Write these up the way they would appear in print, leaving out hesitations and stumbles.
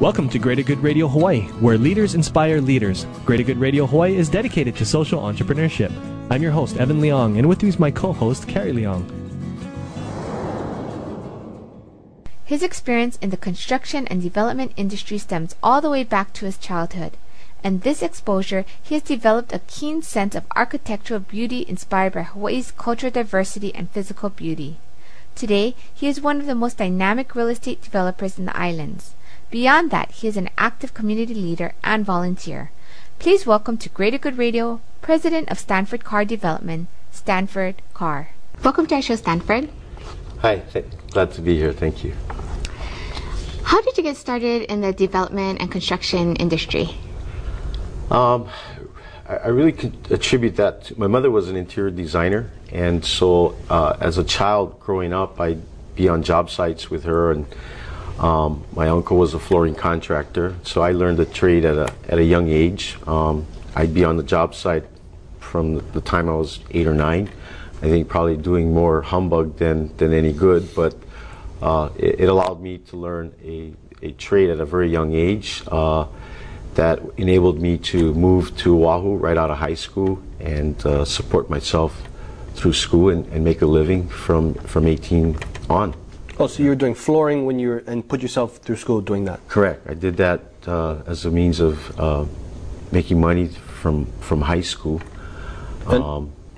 Welcome to Greater Good Radio Hawaii, where leaders inspire leaders. Greater Good Radio Hawaii is dedicated to social entrepreneurship. I'm your host, Evan Leong, and with me is my co-host, Carrie Leong. His experience in the construction and development industry stems all the way back to his childhood. And this exposure, he has developed a keen sense of architectural beauty inspired by Hawaii's cultural diversity and physical beauty. Today, he is one of the most dynamic real estate developers in the islands. Beyond that, he is an active community leader and volunteer. Please welcome to Greater Good Radio, President of Stanford Carr Development, Stanford Carr. Welcome to our show, Stanford. Hi, glad to be here. Thank you. How did you get started in the development and construction industry? I really could attribute that to, my mother was an interior designer, and so as a child growing up, I'd be on job sites with her, and my uncle was a flooring contractor, so I learned the trade at a young age. I'd be on the job site from the time I was 8 or 9. I think probably doing more humbug than any good, but it allowed me to learn a trade at a very young age that enabled me to move to Oahu right out of high school and support myself through school and make a living from 18 on. Oh, so you were doing flooring when you were, and put yourself through school doing that? Correct. I did that as a means of making money from high school.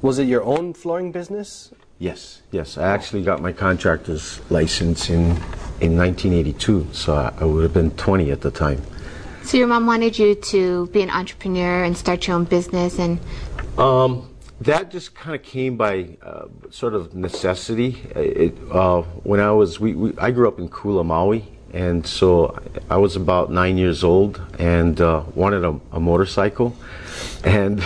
Was it your own flooring business? Yes. I actually got my contractor's license in 1982, so I would have been 20 at the time. So your mom wanted you to be an entrepreneur and start your own business, and that just kind of came by sort of necessity. When I grew up in Kula, Maui, and so I was about 9 years old and wanted a motorcycle, and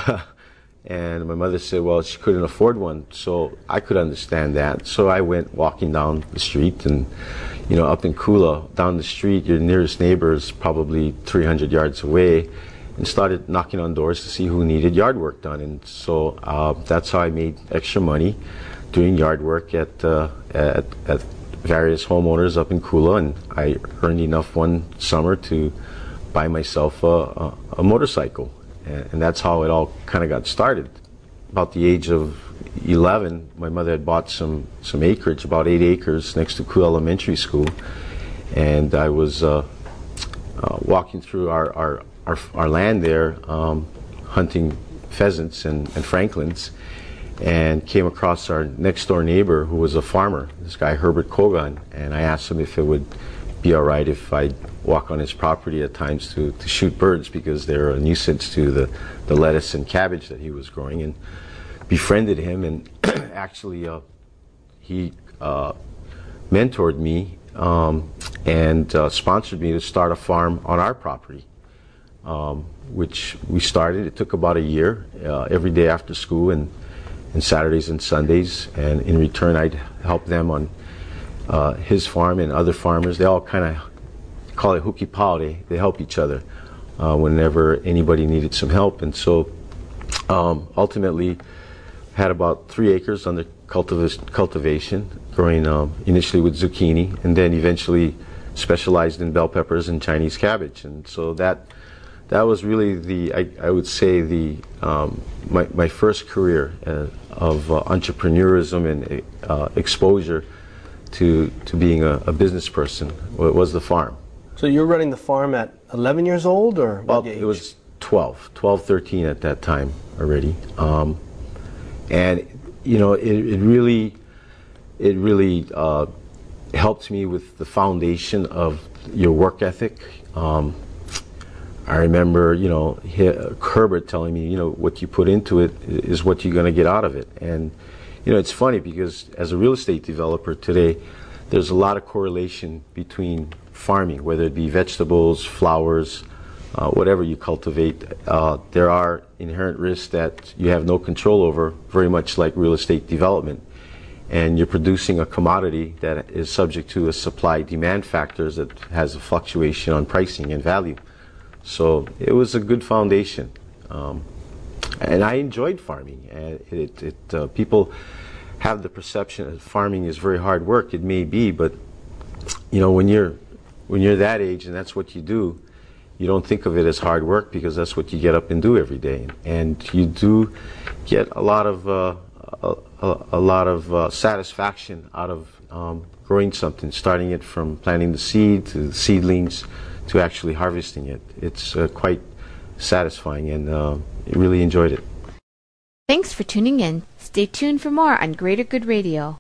my mother said, well, she couldn't afford one, so I could understand that. So I went walking down the street, and up in Kula, down the street, your nearest neighbor is probably 300 yards away, and started knocking on doors to see who needed yard work done. And so that's how I made extra money doing yard work at various homeowners up in Kula, and I earned enough one summer to buy myself a motorcycle. And that's how it all kind of got started. About the age of 11, my mother had bought some acreage, about 8 acres next to Kula Elementary School, and I was walking through our land there, hunting pheasants and francolins, and came across our next door neighbor who was a farmer, this guy Herbert Kogan, and I asked him if it would be all right if I'd walk on his property at times to shoot birds, because they're a nuisance to the lettuce and cabbage that he was growing, and befriended him, and actually he mentored me and sponsored me to start a farm on our property, which we started. It took about a year, every day after school and Saturdays and Sundays, and in return I'd help them on his farm and other farmers. They all kind of call it hukipau. They help each other whenever anybody needed some help. And so ultimately had about 3 acres under cultivation, growing initially with zucchini, and then eventually specialized in bell peppers and Chinese cabbage. And so that was really I would say my first career of entrepreneurism and exposure to being a business person. Was the farm. So you were running the farm at 11 years old, or well, it was 12, 13 at that time already, and it really helped me with the foundation of your work ethic. I remember Herbert telling me what you put into it is what you're going to get out of it. And it's funny because as a real estate developer today, there's a lot of correlation between farming, whether it be vegetables, flowers, whatever you cultivate. There are inherent risks that you have no control over, very much like real estate development. And you're producing a commodity that is subject to a supply-demand factors that has a fluctuation on pricing and value. So it was a good foundation. And I enjoyed farming. People have the perception that farming is very hard work. It may be, but when you're when you're that age and that's what you do, you don't think of it as hard work because that's what you get up and do every day. And you do get a lot of satisfaction out of growing something, starting it from planting the seed to the seedlings to actually harvesting it. It's quite satisfying, and I really enjoyed it. Thanks for tuning in. Stay tuned for more on Greater Good Radio.